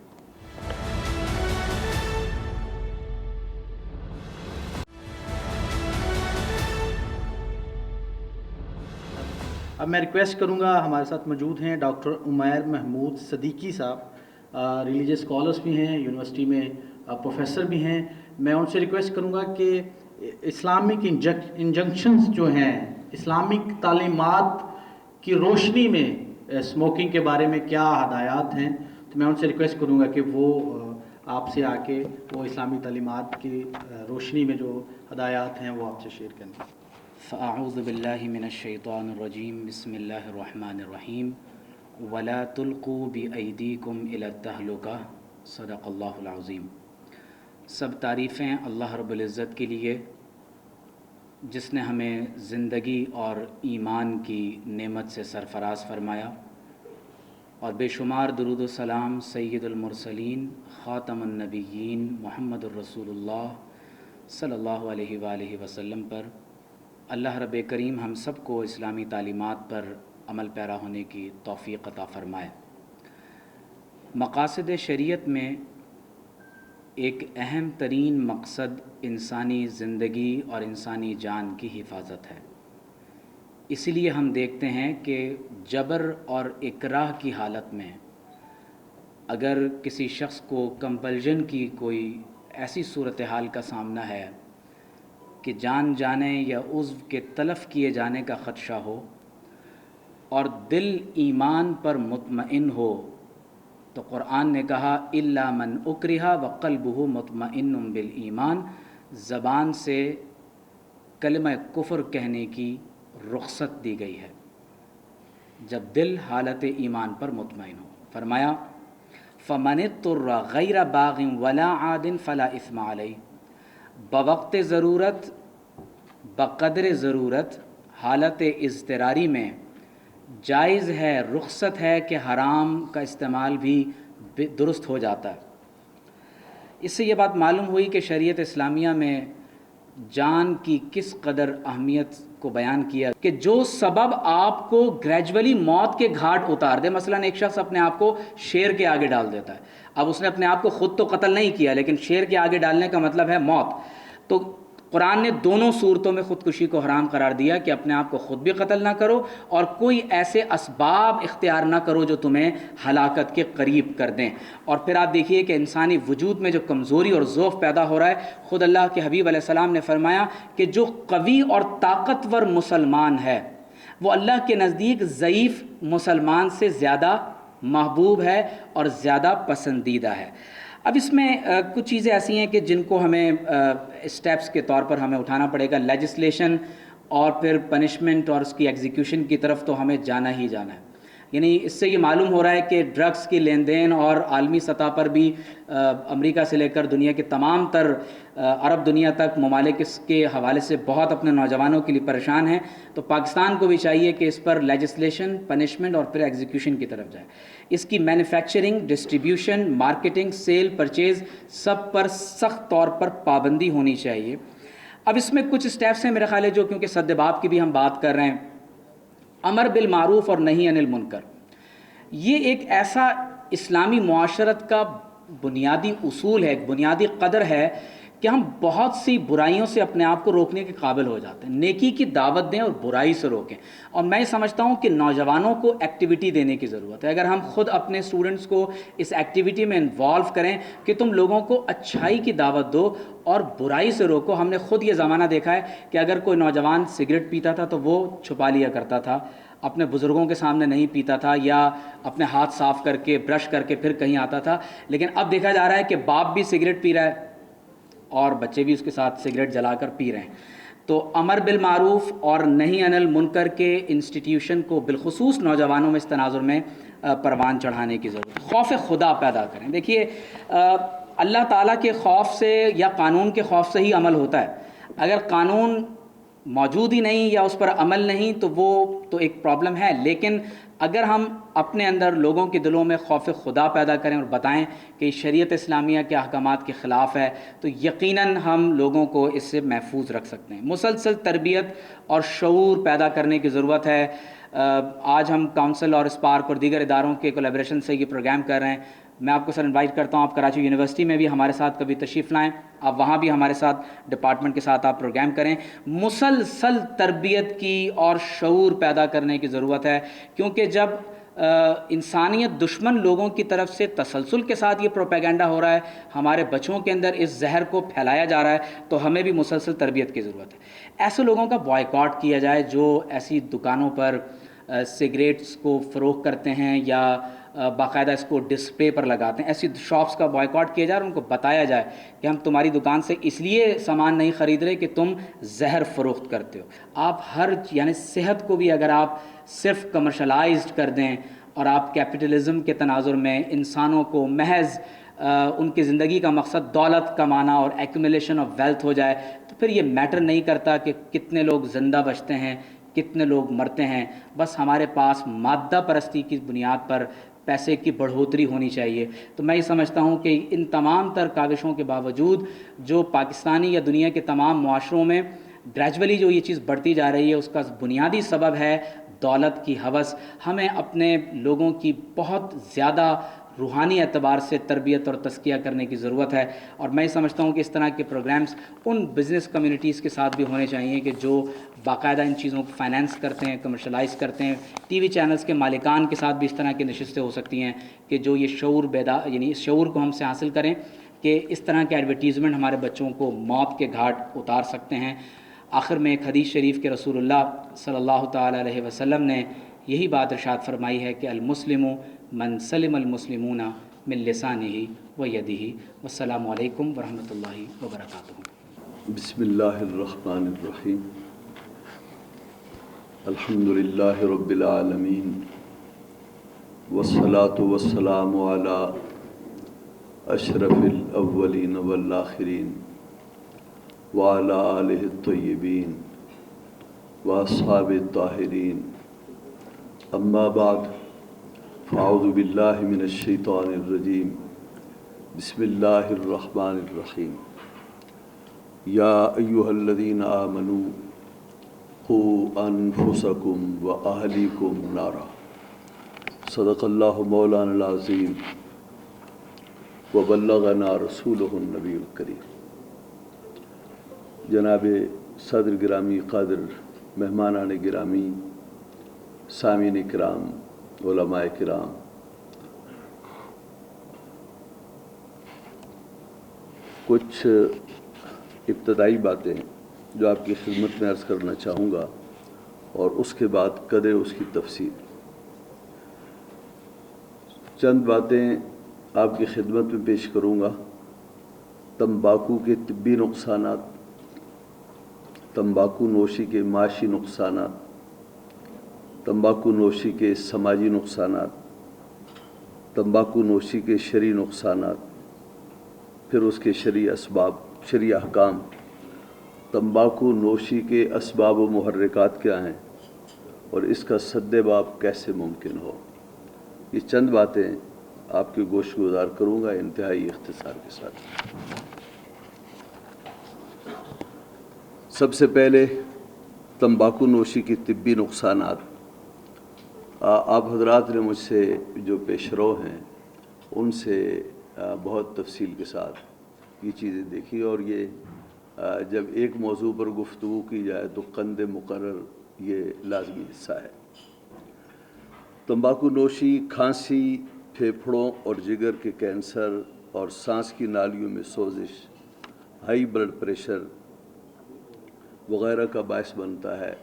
اب میں ریکویسٹ کروں گا, ہمارے ساتھ موجود ہیں ڈاکٹر عمیر محمود صدیقی صاحب, ریلیجیس اسکالرس بھی ہیں, یونیورسٹی میں پروفیسر بھی ہیں. میں ان سے ریکویسٹ کروں گا کہ اسلامک انجنکشنز جو ہیں, اسلامک تعلیمات کی روشنی میں اسموکنگ کے بارے میں کیا ہدایات ہیں, تو میں ان سے ریکویسٹ کروں گا کہ وہ آپ سے آ کے وہ اسلامی تعلیمات کی روشنی میں جو ہدایات ہیں وہ آپ سے شیئر کریں. فاعوذ باللہ من الشیطان الرجیم, بسم اللہ الرحمن الرحیم. ولا تلقوا بایدیکم الی التہلکہ, صدق اللہ العظیم. سب تعریفیں اللہ رب العزت کے لیے جس نے ہمیں زندگی اور ایمان کی نعمت سے سرفراز فرمایا, اور بے شمار درود و سلام سید المرسلین خاتم النبیین محمد الرسول اللہ صلی اللہ علیہ وآلہ وسلم پر. اللہ رب کریم ہم سب کو اسلامی تعلیمات پر عمل پیرا ہونے کی توفیق عطا فرمائے. مقاصد شریعت میں ایک اہم ترین مقصد انسانی زندگی اور انسانی جان کی حفاظت ہے. اسی لیے ہم دیکھتے ہیں کہ جبر اور اکراہ کی حالت میں اگر کسی شخص کو کمپلژن کی کوئی ایسی صورتحال کا سامنا ہے کہ جان جانے یا عضو کے تلف کیے جانے کا خدشہ ہو اور دل ایمان پر مطمئن ہو, تو قرآن نے کہا الا من اکرہ وقلبہ مطمئن بالایمان, زبان سے کلمہ کفر کہنے کی رخصت دی گئی ہے جب دل حالت ایمان پر مطمئن ہو. فرمایا فمن اضطر غیر باغ ولا عاد فلا اثم علیہ, بوقت ضرورت بقدر ضرورت حالت اضطراری میں جائز ہے, رخصت ہے کہ حرام کا استعمال بھی درست ہو جاتا ہے. اس سے یہ بات معلوم ہوئی کہ شریعت اسلامیہ میں جان کی کس قدر اہمیت کو بیان کیا کہ جو سبب آپ کو گریجولی موت کے گھاٹ اتار دے. مثلا ایک شخص اپنے آپ کو شیر کے آگے ڈال دیتا ہے. اب اس نے اپنے آپ کو خود تو قتل نہیں کیا, لیکن شیر کے آگے ڈالنے کا مطلب ہے موت. تو قرآن نے دونوں صورتوں میں خودکشی کو حرام قرار دیا کہ اپنے آپ کو خود بھی قتل نہ کرو اور کوئی ایسے اسباب اختیار نہ کرو جو تمہیں ہلاکت کے قریب کر دیں. اور پھر آپ دیکھیے کہ انسانی وجود میں جو کمزوری اور ضعف پیدا ہو رہا ہے, خود اللہ کے حبیب علیہ السلام نے فرمایا کہ جو قوی اور طاقتور مسلمان ہے وہ اللہ کے نزدیک ضعیف مسلمان سے زیادہ محبوب ہے اور زیادہ پسندیدہ ہے. اب اس میں کچھ چیزیں ایسی ہیں کہ جن کو ہمیں اسٹیپس کے طور پر ہمیں اٹھانا پڑے گا. لیجسلیشن اور پھر پنشمنٹ اور اس کی ایگزیکیوشن کی طرف تو ہمیں جانا ہی جانا ہے. یعنی اس سے یہ معلوم ہو رہا ہے کہ ڈرگس کی لین دین اور عالمی سطح پر بھی امریکہ سے لے کر دنیا کے تمام تر عرب دنیا تک ممالک اس کے حوالے سے بہت اپنے نوجوانوں کے لیے پریشان ہیں. تو پاکستان کو بھی چاہیے کہ اس پر لیجسلیشن, پنشمنٹ اور پھر ایگزیکیوشن کی طرف جائے. اس کی manufacturing, distribution, marketing, sale, purchase سب پر سخت طور پر پابندی ہونی چاہیے. اب اس میں کچھ اسٹیپس ہیں میرے خیال ہے جو, کیونکہ سد باب کی بھی ہم بات کر رہے ہیں, امر بالمعروف اور نہی عن المنکر. یہ ایک ایسا اسلامی معاشرت کا بنیادی اصول ہے, ایک بنیادی قدر ہے کہ ہم بہت سی برائیوں سے اپنے آپ کو روکنے کے قابل ہو جاتے ہیں. نیکی کی دعوت دیں اور برائی سے روکیں. اور میں سمجھتا ہوں کہ نوجوانوں کو ایکٹیویٹی دینے کی ضرورت ہے. اگر ہم خود اپنے اسٹوڈنٹس کو اس ایکٹیویٹی میں انوالو کریں کہ تم لوگوں کو اچھائی کی دعوت دو اور برائی سے روکو. ہم نے خود یہ زمانہ دیکھا ہے کہ اگر کوئی نوجوان سگریٹ پیتا تھا تو وہ چھپا لیا کرتا تھا, اپنے بزرگوں کے سامنے نہیں پیتا تھا, یا اپنے ہاتھ صاف کر کے برش کر کے پھر کہیں آتا تھا. لیکن اب دیکھا جا رہا ہے کہ باپ بھی سگریٹ پی رہا ہے اور بچے بھی اس کے ساتھ سگریٹ جلا کر پی رہے ہیں. تو امر بالمعروف اور نہی عن المنکر کے انسٹیٹیوشن کو بالخصوص نوجوانوں میں اس تناظر میں پروان چڑھانے کی ضرورت ہے. خوف خدا پیدا کریں. دیکھیے اللہ تعالیٰ کے خوف سے یا قانون کے خوف سے ہی عمل ہوتا ہے. اگر قانون موجود ہی نہیں یا اس پر عمل نہیں تو وہ تو ایک پرابلم ہے. لیکن اگر ہم اپنے اندر لوگوں کے دلوں میں خوف خدا پیدا کریں اور بتائیں کہ شریعت اسلامیہ کے احکامات کے خلاف ہے تو یقیناً ہم لوگوں کو اس سے محفوظ رکھ سکتے ہیں. مسلسل تربیت اور شعور پیدا کرنے کی ضرورت ہے. آج ہم کونسل اور اسپارک اور دیگر اداروں کے کولیبریشن سے یہ پروگرام کر رہے ہیں. میں آپ کو سر انوائٹ کرتا ہوں آپ کراچی یونیورسٹی میں بھی ہمارے ساتھ کبھی تشریف لائیں. آپ وہاں بھی ہمارے ساتھ ڈپارٹمنٹ کے ساتھ آپ پروگرام کریں. مسلسل تربیت کی اور شعور پیدا کرنے کی ضرورت ہے کیونکہ جب انسانیت دشمن لوگوں کی طرف سے تسلسل کے ساتھ یہ پروپیگنڈا ہو رہا ہے, ہمارے بچوں کے اندر اس زہر کو پھیلایا جا رہا ہے, تو ہمیں بھی مسلسل تربیت کی ضرورت ہے. ایسے لوگوں کا بائیکاٹ کیا جائے جو ایسی دکانوں پر سگریٹس کو فروغ کرتے ہیں یا باقاعدہ اس کو ڈسپلے پر لگاتے ہیں. ایسی شاپس کا بائیکاٹ کیا جائے اور ان کو بتایا جائے کہ ہم تمہاری دکان سے اس لیے سامان نہیں خرید رہے کہ تم زہر فروخت کرتے ہو. آپ یعنی صحت کو بھی اگر آپ صرف کمرشلائزڈ کر دیں اور آپ کیپٹلزم کے تناظر میں انسانوں کو محض ان کی زندگی کا مقصد دولت کمانا اور ایکومولیشن آف ویلتھ ہو جائے تو پھر یہ میٹر نہیں کرتا کہ کتنے لوگ زندہ بچتے ہیں, کتنے لوگ مرتے ہیں. بس ہمارے پاس مادہ پرستی کی بنیاد پر پیسے کی بڑھوتری ہونی چاہیے. تو میں یہ سمجھتا ہوں کہ ان تمام تر کاوشوں کے باوجود جو پاکستانی یا دنیا کے تمام معاشروں میں گریجولی جو یہ چیز بڑھتی جا رہی ہے اس کا بنیادی سبب ہے دولت کی ہوس. ہمیں اپنے لوگوں کی بہت زیادہ روحانی اعتبار سے تربیت اور تزکیہ کرنے کی ضرورت ہے. اور میں سمجھتا ہوں کہ اس طرح کے پروگرامز ان بزنس کمیونٹیز کے ساتھ بھی ہونے چاہیے کہ جو باقاعدہ ان چیزوں کو فائنینس کرتے ہیں, کمرشلائز کرتے ہیں. ٹی وی چینلز کے مالکان کے ساتھ بھی اس طرح کی نشستیں ہو سکتی ہیں کہ جو یہ شعور یعنی اس شعور کو ہم سے حاصل کریں کہ اس طرح کے ایڈورٹیزمنٹ ہمارے بچوں کو موت کے گھاٹ اتار سکتے ہیں. آخر میں ایک حدیث شریف کے رسول اللہ صلی اللہ تعالیٰ علیہ وسلم نے یہی بات ارشاد فرمائی ہے کہ المسلم من سلم المسلمون من لسانہ و یدہ. والسلام علیکم ورحمۃ اللہ وبرکاتہ. بسم اللہ الرحمن الرحیم. الحمد للہ رب العالمین والصلاة والسلام علی اشرف الاولین والآخرین وعلی آلہ الطیبین واصحاب الطاہرین. اما بعد فاعوذ باللہ من الشیطان الرجیم. بسم اللہ الرحمن الرحیم. یا ایہا الذین آمنوا قوا انفسکم واہلیکم نارا. صدق اللہ مولانا العظیم وبلغنا رسولہ النبی الکریم. جناب صدر گرامی, قادر مہمانان گرامی, سامعین کرام, علماء کرام, کچھ ابتدائی باتیں جو آپ کی خدمت میں عرض کرنا چاہوں گا اور اس کے بعد قدر اس کی تفصیل. چند باتیں آپ کی خدمت میں پیش کروں گا. تمباکو کے طبی نقصانات, تمباکو نوشی کے معاشی نقصانات, تمباکو نوشی کے سماجی نقصانات, تمباکو نوشی کے شرعی نقصانات, پھر اس کے شرعی اسباب, شرعی احکام, تمباکو نوشی کے اسباب و محرکات کیا ہیں اور اس کا سد باب کیسے ممکن ہو. یہ چند باتیں آپ کے گوش گزار کروں گا انتہائی اختصار کے ساتھ. سب سے پہلے تمباکو نوشی کی طبی نقصانات. آپ حضرات نے مجھ سے جو پیشرو ہیں ان سے بہت تفصیل کے ساتھ یہ چیزیں دیکھی اور یہ جب ایک موضوع پر گفتگو کی جائے تو قند مقرر یہ لازمی حصہ ہے. تمباکو نوشی کھانسی, پھیپھڑوں اور جگر کے کینسر اور سانس کی نالیوں میں سوزش, ہائی بلڈ پریشر وغیرہ کا باعث بنتا ہے.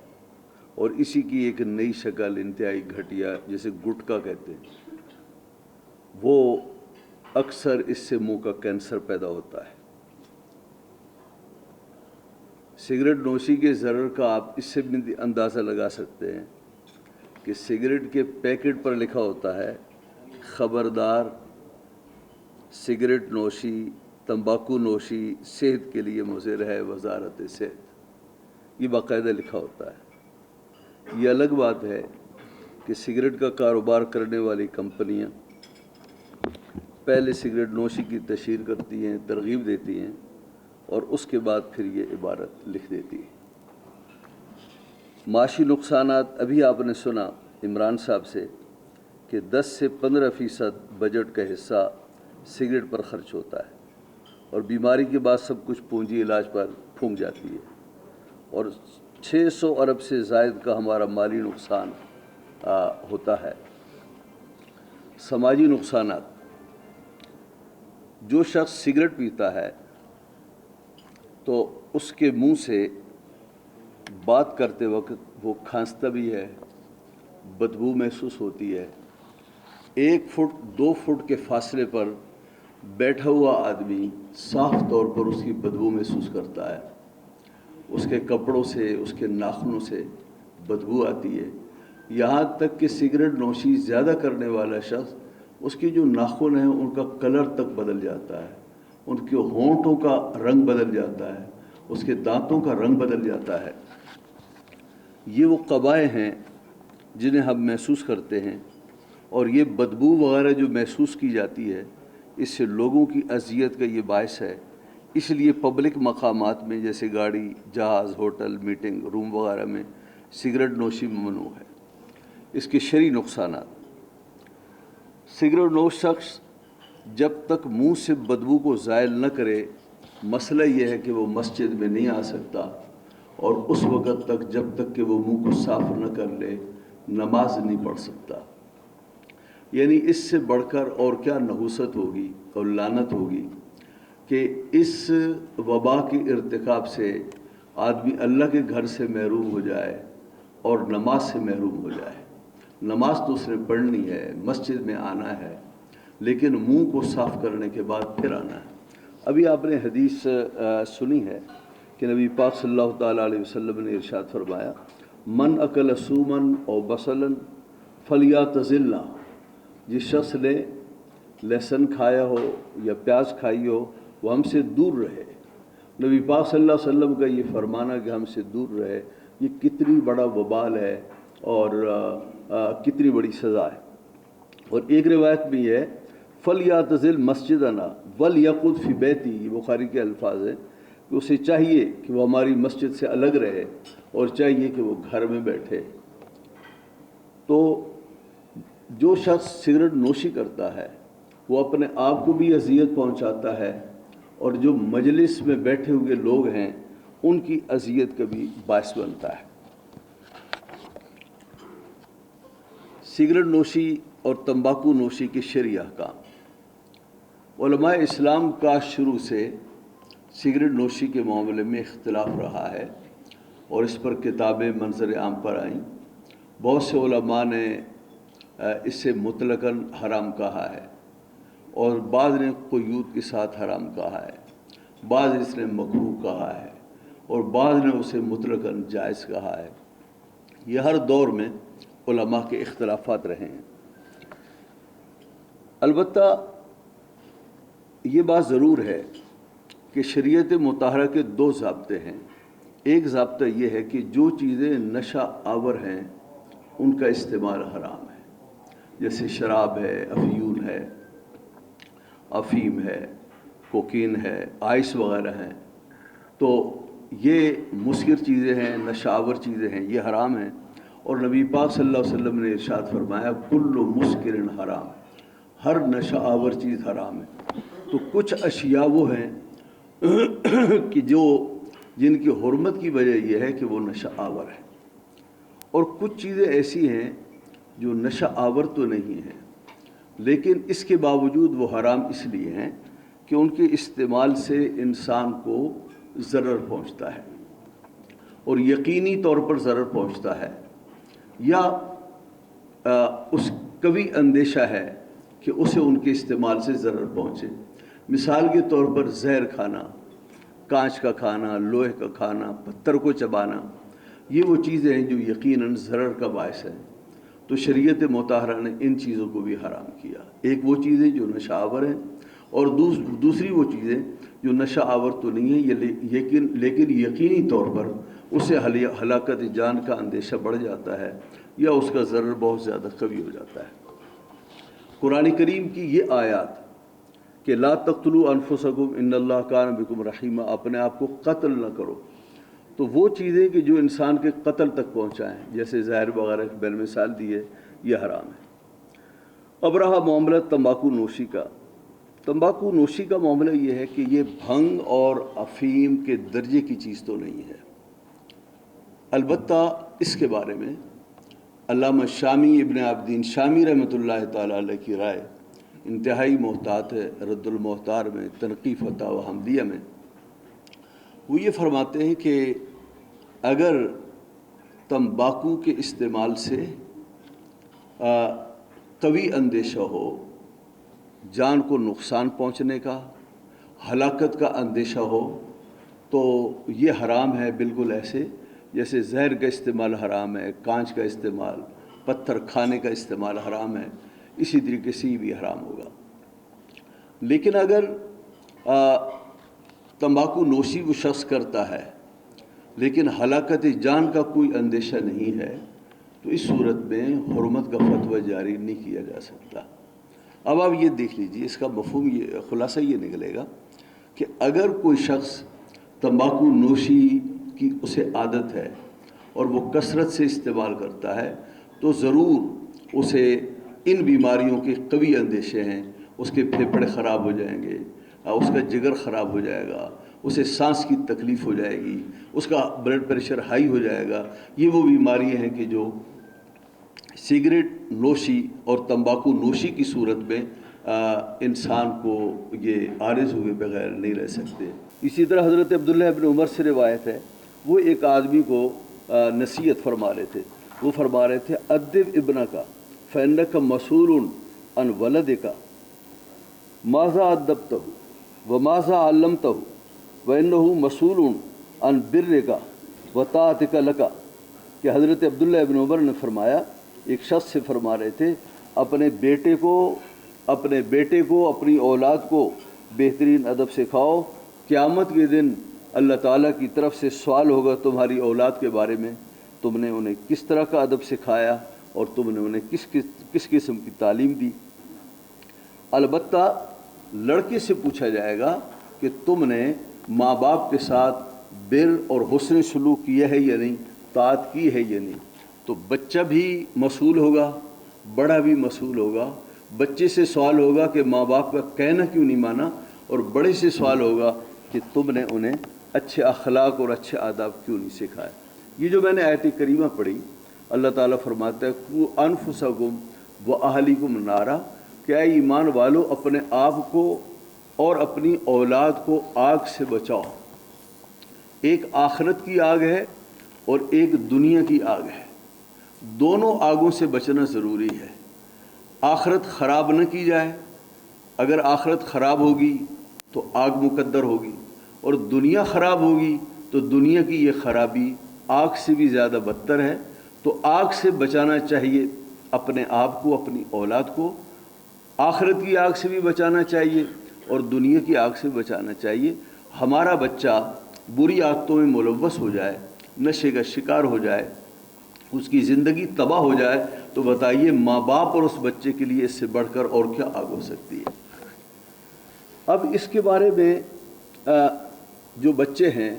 اور اسی کی ایک نئی شکل انتہائی گھٹیا جسے گٹکا کہتے ہیں, وہ اکثر اس سے منہ کا کینسر پیدا ہوتا ہے. سگریٹ نوشی کے ضرر کا آپ اس سے بھی اندازہ لگا سکتے ہیں کہ سگریٹ کے پیکٹ پر لکھا ہوتا ہے خبردار سگریٹ نوشی تمباکو نوشی صحت کے لیے مضر ہے، وزارت صحت، یہ باقاعدہ لکھا ہوتا ہے۔ یہ الگ بات ہے کہ سگریٹ کا کاروبار کرنے والی کمپنیاں پہلے سگریٹ نوشی کی تشہیر کرتی ہیں، ترغیب دیتی ہیں، اور اس کے بعد پھر یہ عبارت لکھ دیتی ہے۔ معاشی نقصانات ابھی آپ نے سنا عمران صاحب سے کہ 10 سے 15% بجٹ کا حصہ سگریٹ پر خرچ ہوتا ہے، اور بیماری کے بعد سب کچھ پونجی علاج پر پھونک جاتی ہے، اور 600 ارب سے زائد کا ہمارا مالی نقصان ہوتا ہے۔ سماجی نقصانات، جو شخص سگریٹ پیتا ہے تو اس کے منہ سے بات کرتے وقت وہ کھانستا بھی ہے، بدبو محسوس ہوتی ہے۔ 1 فٹ 2 فٹ کے فاصلے پر بیٹھا ہوا آدمی صاف طور پر اس کی بدبو محسوس کرتا ہے، اس کے کپڑوں سے، اس کے ناخنوں سے بدبو آتی ہے۔ یہاں تک کہ سگریٹ نوشی زیادہ کرنے والا شخص، اس کی جو ناخن ہیں ان کا کلر تک بدل جاتا ہے، ان کے ہونٹوں کا رنگ بدل جاتا ہے، اس کے دانتوں کا رنگ بدل جاتا ہے۔ یہ وہ قبائح ہیں جنہیں ہم محسوس کرتے ہیں، اور یہ بدبو وغیرہ جو محسوس کی جاتی ہے، اس سے لوگوں کی اذیت کا یہ باعث ہے۔ اس لیے پبلک مقامات میں جیسے گاڑی، جہاز، ہوٹل، میٹنگ روم وغیرہ میں سگریٹ نوشی ممنوع ہے۔ اس کے شرعی نقصانات، سگریٹ نوش شخص جب تک منہ سے بدبو کو زائل نہ کرے، مسئلہ یہ ہے کہ وہ مسجد میں نہیں آ سکتا، اور اس وقت تک جب تک کہ وہ منہ کو صاف نہ کر لے نماز نہیں پڑھ سکتا۔ یعنی اس سے بڑھ کر اور کیا نحوست ہوگی اور لعنت ہوگی کہ اس وبا کے ارتکاب سے آدمی اللہ کے گھر سے محروم ہو جائے اور نماز سے محروم ہو جائے۔ نماز تو اس نے پڑھنی ہے، مسجد میں آنا ہے، لیکن منہ کو صاف کرنے کے بعد پھر آنا ہے۔ ابھی آپ نے حدیث سنی ہے کہ نبی پاک صلی اللہ تعالیٰ علیہ وسلم نے ارشاد فرمایا، من اکل سومن او بصلاً فلیعتزلنا، جس شخص نے لہسن کھایا ہو یا پیاز کھائی ہو وہ ہم سے دور رہے۔ نبی پاک صلی اللہ علیہ وسلم کا یہ فرمانا کہ ہم سے دور رہے، یہ کتنی بڑا وبال ہے اور کتنی بڑی سزا ہے۔ اور ایک روایت بھی ہے، فلیعتزل مسجدنا ولیقعد فی بیتی، یہ بخاری کے الفاظ ہیں کہ اسے چاہیے کہ وہ ہماری مسجد سے الگ رہے اور چاہیے کہ وہ گھر میں بیٹھے۔ تو جو شخص سگریٹ نوشی کرتا ہے وہ اپنے آپ کو بھی اذیت پہنچاتا ہے، اور جو مجلس میں بیٹھے ہوئے لوگ ہیں ان کی اذیت کا بھی باعث بنتا ہے۔ سگریٹ نوشی اور تمباکو نوشی کے شرعی احکام، علماء اسلام کا شروع سے سگریٹ نوشی کے معاملے میں اختلاف رہا ہے، اور اس پر کتابیں منظر عام پر آئیں۔ بہت سے علماء نے اس سے مطلقاً حرام کہا ہے، اور بعض نے قیود کے ساتھ حرام کہا ہے، بعض اس نے مکروہ کہا ہے، اور بعض نے اسے مطلقاً جائز کہا ہے۔ یہ ہر دور میں علماء کے اختلافات رہے ہیں۔ البتہ یہ بات ضرور ہے کہ شریعت مطہرہ کے 2 ضابطے ہیں۔ ایک ضابطہ یہ ہے کہ جو چیزیں نشہ آور ہیں ان کا استعمال حرام ہے، جیسے شراب ہے، افیون ہے، افیم ہے، کوکین ہے، آئس وغیرہ ہیں، تو یہ مسکر چیزیں ہیں، نشہ آور چیزیں ہیں، یہ حرام ہیں۔ اور نبی پاک صلی اللہ علیہ وسلم نے ارشاد فرمایا، کل مسکر حرام، ہر نشہ آور چیز حرام ہے۔ تو کچھ اشیاء وہ ہیں کہ جن کی حرمت کی وجہ یہ ہے کہ وہ نشہ آور ہے، اور کچھ چیزیں ایسی ہیں جو نشہ آور تو نہیں ہیں لیکن اس کے باوجود وہ حرام اس لیے ہیں کہ ان کے استعمال سے انسان کو ضرر پہنچتا ہے، اور یقینی طور پر ضرر پہنچتا ہے، یا اس کا بھی اندیشہ ہے کہ اسے ان کے استعمال سے ضرر پہنچے۔ مثال کے طور پر زہر کھانا، کانچ کا کھانا، لوہے کا کھانا، پتھر کو چبانا، یہ وہ چیزیں ہیں جو یقیناً ضرر کا باعث ہیں۔ تو شریعت مطہرہ نے ان چیزوں کو بھی حرام کیا۔ ایک وہ چیزیں جو نشہ آور ہیں، اور دوسری وہ چیزیں جو نشہ آور تو نہیں ہیں لیکن یقینی طور پر اس سے ہلاکت جان کا اندیشہ بڑھ جاتا ہے یا اس کا ضرر بہت زیادہ قوی ہو جاتا ہے۔ قرآن کریم کی یہ آیات کہ لا تقتلوا انفسکم ان اللہ کان بکم رحیما، اپنے آپ کو قتل نہ کرو، تو وہ چیزیں کہ جو انسان کے قتل تک پہنچائیں، جیسے زہر وغیرہ کی بل مثال دی ہے، یہ حرام ہے۔ اب رہا معاملہ تمباکو نوشی کا۔ تمباکو نوشی کا معاملہ یہ ہے کہ یہ بھنگ اور افیم کے درجے کی چیز تو نہیں ہے، البتہ اس کے بارے میں علامہ شامی ابن عابدین شامی رحمۃ اللہ تعالیٰ علیہ کی رائے انتہائی محتاط ہے۔ رد المحتار میں، تنقیح فتاوی حمدیہ میں وہ یہ فرماتے ہیں کہ اگر تمباکو کے استعمال سے قوی اندیشہ ہو، جان کو نقصان پہنچنے کا، ہلاکت کا اندیشہ ہو، تو یہ حرام ہے، بالکل ایسے جیسے زہر کا استعمال حرام ہے، کانچ کا استعمال، پتھر کھانے کا استعمال حرام ہے، اسی طریقے سے یہ بھی حرام ہوگا۔ لیکن اگر تمباکو نوشی وہ شخص کرتا ہے لیکن ہلاکت جان کا کوئی اندیشہ نہیں ہے، تو اس صورت میں حرمت کا فتویٰ جاری نہیں کیا جا سکتا۔ اب آپ یہ دیکھ لیجئے، اس کا مفہوم یہ خلاصہ یہ نکلے گا کہ اگر کوئی شخص تمباکو نوشی کی اسے عادت ہے اور وہ کثرت سے استعمال کرتا ہے، تو ضرور اسے ان بیماریوں کے قوی اندیشے ہیں، اس کے پھیپھڑے خراب ہو جائیں گے، اس کا جگر خراب ہو جائے گا، اسے سانس کی تکلیف ہو جائے گی، اس کا بلڈ پریشر ہائی ہو جائے گا۔ یہ وہ بیماریاں ہیں کہ جو سگریٹ نوشی اور تمباکو نوشی کی صورت میں انسان کو یہ عارض ہوئے بغیر نہیں رہ سکتے۔ اسی طرح حضرت عبداللہ ابن عمر سے روایت ہے، وہ ایک آدمی کو نصیحت فرما رہے تھے، وہ فرما رہے تھے ادب ابنک فإنک مسئول عن ولدک ماذا ادبتہ وماذا علمتہ وإنہ مسئول عن برک وطاعتک لک، کہ حضرت عبداللہ ابن عمر نے فرمایا، ایک شخص سے فرما رہے تھے، اپنے بیٹے کو اپنی اولاد کو بہترین ادب سکھاؤ، قیامت کے دن اللہ تعالیٰ کی طرف سے سوال ہوگا تمہاری اولاد کے بارے میں، تم نے انہیں کس طرح کا ادب سکھایا اور تم نے انہیں کس قسم کی تعلیم دی۔ البتہ لڑکے سے پوچھا جائے گا کہ تم نے ماں باپ کے ساتھ بر اور حسن سلوک کیا ہے یا نہیں، طاعت کی ہے یا نہیں، تو بچہ بھی مسئول ہوگا، بڑا بھی مسئول ہوگا۔ بچے سے سوال ہوگا کہ ماں باپ کا کہنا کیوں نہیں مانا، اور بڑے سے سوال ہوگا کہ تم نے انہیں اچھے اخلاق اور اچھے آداب کیوں نہیں سکھائے۔ یہ جو میں نے آیت کریمہ پڑھی، اللہ تعالیٰ فرماتا ہے قُوا أَنفُسَكُمْ وَأَهْلِكُمْ نَارًا، کہ اے ایمان والو اپنے آپ کو اور اپنی اولاد کو آگ سے بچاؤ۔ ایک آخرت کی آگ ہے اور ایک دنیا کی آگ ہے، دونوں آگوں سے بچنا ضروری ہے۔ آخرت خراب نہ کی جائے، اگر آخرت خراب ہوگی تو آگ مقدر ہوگی، اور دنیا خراب ہوگی تو دنیا کی یہ خرابی آگ سے بھی زیادہ بدتر ہے۔ تو آگ سے بچانا چاہیے اپنے آپ کو، اپنی اولاد کو، آخرت کی آگ سے بھی بچانا چاہیے اور دنیا کی آگ سے بچانا چاہیے۔ ہمارا بچہ بری عادتوں میں ملوث ہو جائے، نشے کا شکار ہو جائے، اس کی زندگی تباہ ہو جائے، تو بتائیے ماں باپ اور اس بچے کے لیے اس سے بڑھ کر اور کیا آگ ہو سکتی ہے۔ اب اس کے بارے میں جو بچے ہیں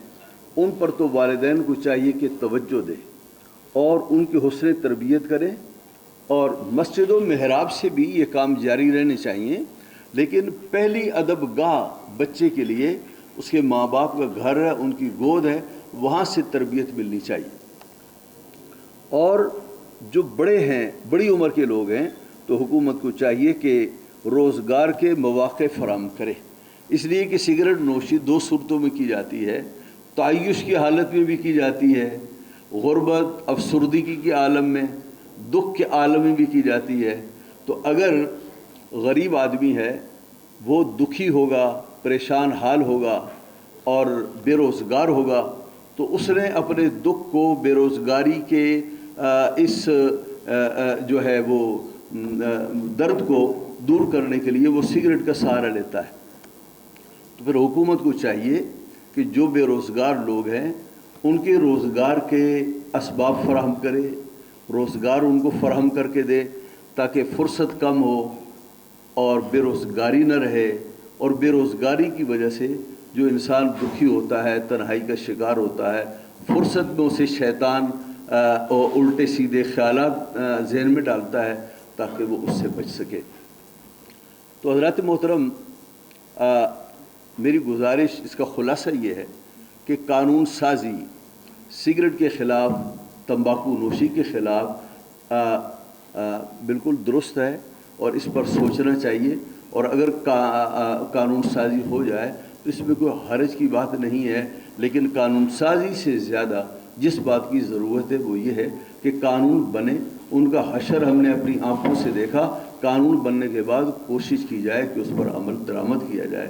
ان پر تو والدین کو چاہیے کہ توجہ دیں اور ان کی حسن تربیت کریں، اور مسجد و محراب سے بھی یہ کام جاری رہنے چاہیے، لیکن پہلی ادب گاہ بچے کے لیے اس کے ماں باپ کا گھر ہے، ان کی گود ہے، وہاں سے تربیت ملنی چاہیے۔ اور جو بڑے ہیں، بڑی عمر کے لوگ ہیں، تو حکومت کو چاہیے کہ روزگار کے مواقع فراہم کرے، اس لیے کہ سگریٹ نوشی دو صورتوں میں کی جاتی ہے، تعیش کی حالت میں بھی کی جاتی ہے، غربت افسردگی کے عالم میں، دکھ کے عالم میں بھی کی جاتی ہے۔ تو اگر غریب آدمی ہے، وہ دکھی ہوگا، پریشان حال ہوگا، اور بے روزگار ہوگا تو اس نے اپنے دکھ کو بے روزگاری کے اس جو ہے وہ درد کو دور کرنے کے لیے وہ سگریٹ کا سہارا لیتا ہے۔ تو پھر حکومت کو چاہیے کہ جو بے روزگار لوگ ہیں ان کے روزگار کے اسباب فراہم کرے، روزگار ان کو فراہم کر کے دے تاکہ فرصت کم ہو اور بے روزگاری نہ رہے، اور بے روزگاری کی وجہ سے جو انسان دکھی ہوتا ہے، تنہائی کا شکار ہوتا ہے، فرصت میں اسے شیطان الٹے سیدھے خیالات ذہن میں ڈالتا ہے تاکہ وہ اس سے بچ سکے۔ تو حضرات محترم، میری گزارش، اس کا خلاصہ یہ ہے کہ قانون سازی سگریٹ کے خلاف، تمباکو نوشی کے خلاف بالکل درست ہے اور اس پر سوچنا چاہیے، اور اگر قانون سازی ہو جائے تو اس میں کوئی حرج کی بات نہیں ہے، لیکن قانون سازی سے زیادہ جس بات کی ضرورت ہے وہ یہ ہے کہ قانون بنے۔ ان کا حشر ہم نے اپنی آنکھوں سے دیکھا، قانون بننے کے بعد کوشش کی جائے کہ اس پر عمل درآمد کیا جائے۔